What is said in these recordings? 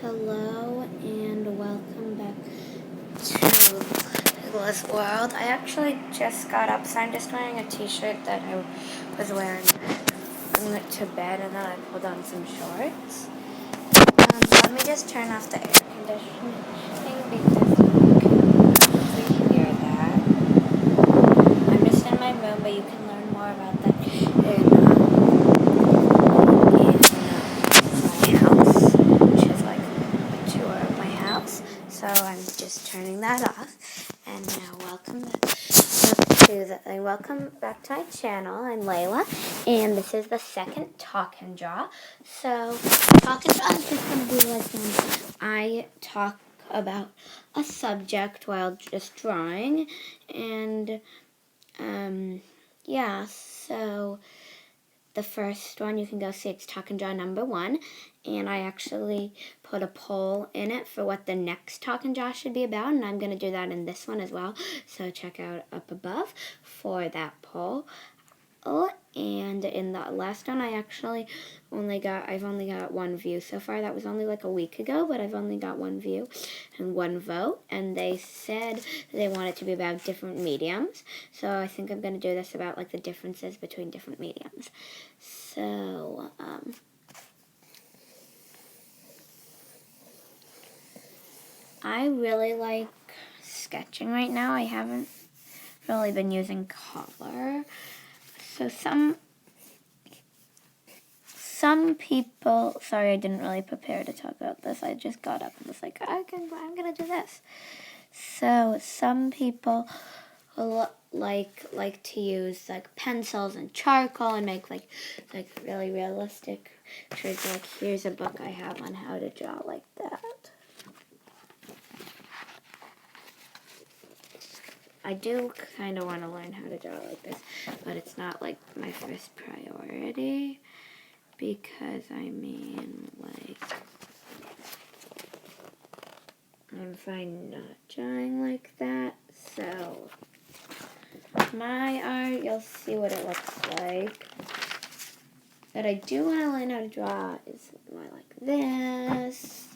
Hello and welcome back to Lila's World. I actually just got up, so I'm just wearing a t-shirt that I was wearing when I went to bed, and then I pulled on some shorts. Let me just turn off the air conditioning because you can probably hear that. I'm just in my room, but you can learn more about that in my house, which is like a tour of my house. So I'm just turning that off. And now welcome back to my channel. I'm Layla, and this is the second Talk and Draw. So Talk and Draw is just going to be like when I talk about a subject while just drawing, and yeah, so the first one you can go see, it's Talk and Draw number 1, and I actually put a poll in it for what the next Talk and Draw should be about, and I'm going to do that in this one as well, so check out up above for that poll. Oh, and in the last one, I've only got one view so far. That was only like a week ago, but I've only got one view and one vote. And they said they want it to be about different mediums. So I think I'm going to do this about like the differences between different mediums. So, I really like sketching right now. I haven't really been using color. So some people, sorry, I didn't really prepare to talk about this. I just got up and was like, I'm gonna do this. So some people like to use like pencils and charcoal and make like really realistic pictures. Like here's a book I have on how to draw like that. I do kind of want to learn how to draw like this, but it's not like my first priority. Because, I mean, like, I'm fine not drawing like that. So, my art, you'll see what it looks like. But I do want to learn how to draw is more like this.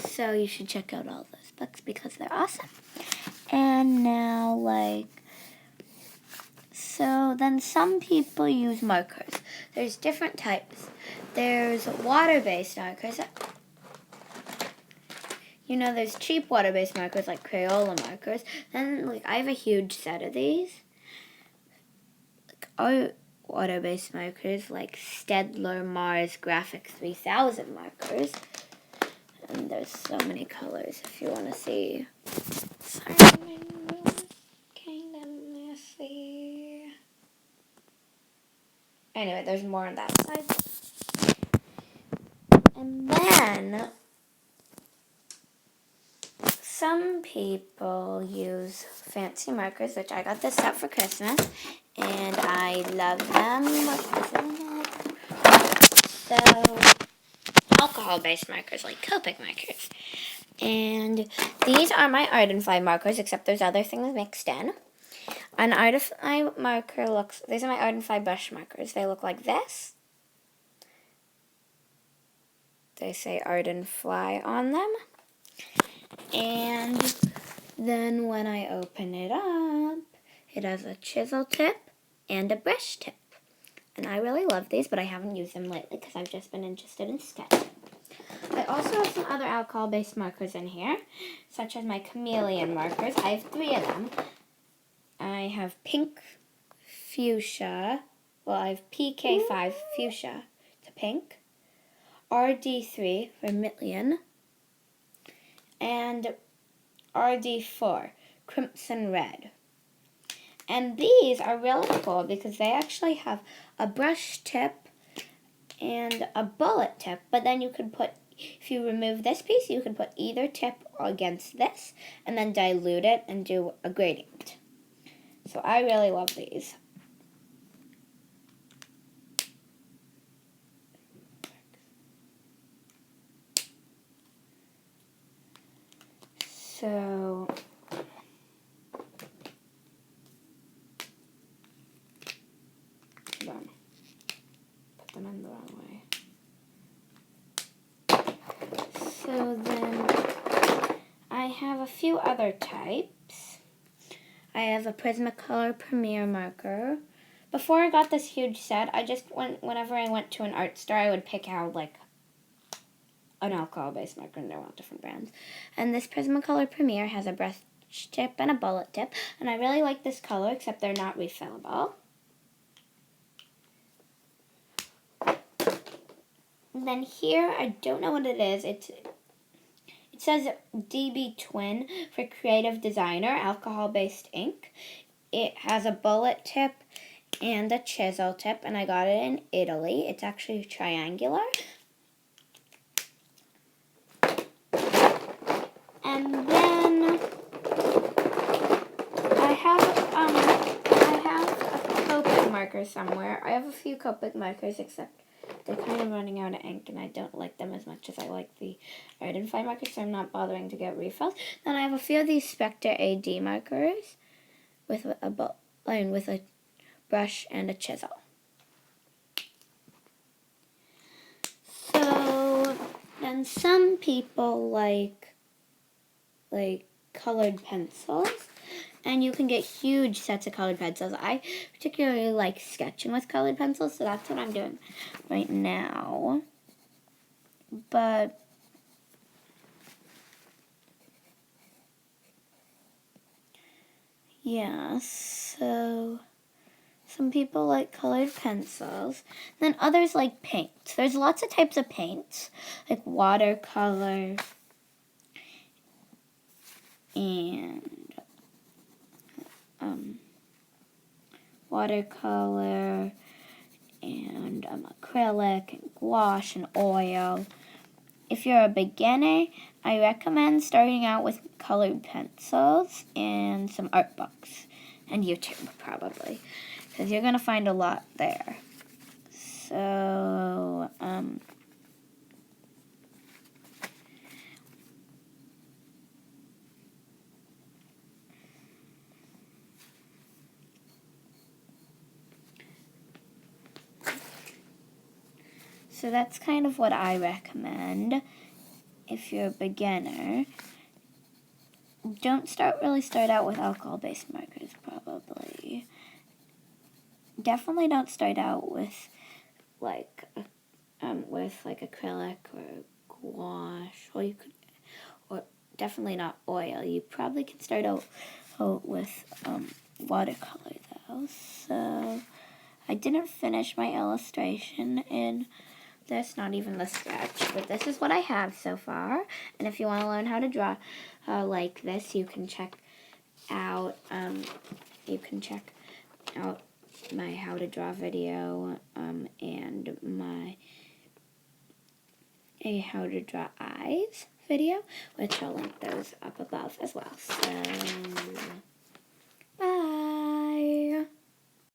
So, you should check out all those books because they're awesome. And now, like, so then some people use markers. There's different types. There's water-based markers. You know, there's cheap water-based markers like Crayola markers. Then, like, I have a huge set of these. Like, our water-based markers, like Staedtler Mars Graphic 3000 markers. And there's so many colors if you want to see. Sorry, my room is kind of messy. Anyway, there's more on that side. And then some people use fancy markers, which I got this set for Christmas, and I love them. So, alcohol-based markers, like Copic markers. And these are my Ardenfly markers, except there's other things mixed in. An Ardenfly marker these are my Ardenfly brush markers. They look like this. They say Ardenfly on them. And then when I open it up, it has a chisel tip and a brush tip. And I really love these, but I haven't used them lately because I've just been interested in sketching. I also have some other alcohol-based markers in here, such as my chameleon markers. I have 3 of them. I have pink fuchsia. Well, I have PK5 fuchsia to pink, RD3 vermilion, and RD4 crimson red. And these are really cool because they actually have a brush tip and a bullet tip, but then you could put, if you remove this piece, you could put either tip against this and then dilute it and do a gradient. So I really love these. So a few other types. I have a Prismacolor Premier marker. Before I got this huge set, I just whenever I went to an art store, I would pick out like an alcohol-based marker, and they're all different brands. And this Prismacolor Premier has a brush tip and a bullet tip, and I really like this color, except they're not refillable. And then here, I don't know what it is. It says DB Twin for Creative Designer, alcohol-based ink. It has a bullet tip and a chisel tip, and I got it in Italy. It's actually triangular. And then I have a Copic marker somewhere. I have a few Copic markers, except they're kind of running out of ink, and I don't like them as much as I like the Art and Fine markers, so I'm not bothering to get refills. Then I have a few of these Spectre AD markers with a brush and a chisel. So then some people like colored pencils, and you can get huge sets of colored pencils. I particularly like sketching with colored pencils, so that's what I'm doing right now. But yeah, so some people like colored pencils. Then others like paints. There's lots of types of paints, like watercolor and watercolor and acrylic and gouache and oil. If you're a beginner, I recommend starting out with colored pencils and some art books and YouTube probably, because you're going to find a lot there. So, so that's kind of what I recommend if you're a beginner. Don't start out with alcohol-based markers, probably. Definitely don't start out with like acrylic or gouache, or definitely not oil. You probably can start out with watercolor though. So I didn't finish my illustration in this, not even the sketch, but this is what I have so far. And if you want to learn how to draw like this, you can check out my how to draw video and my how to draw eyes video, which I'll link those up above as well. So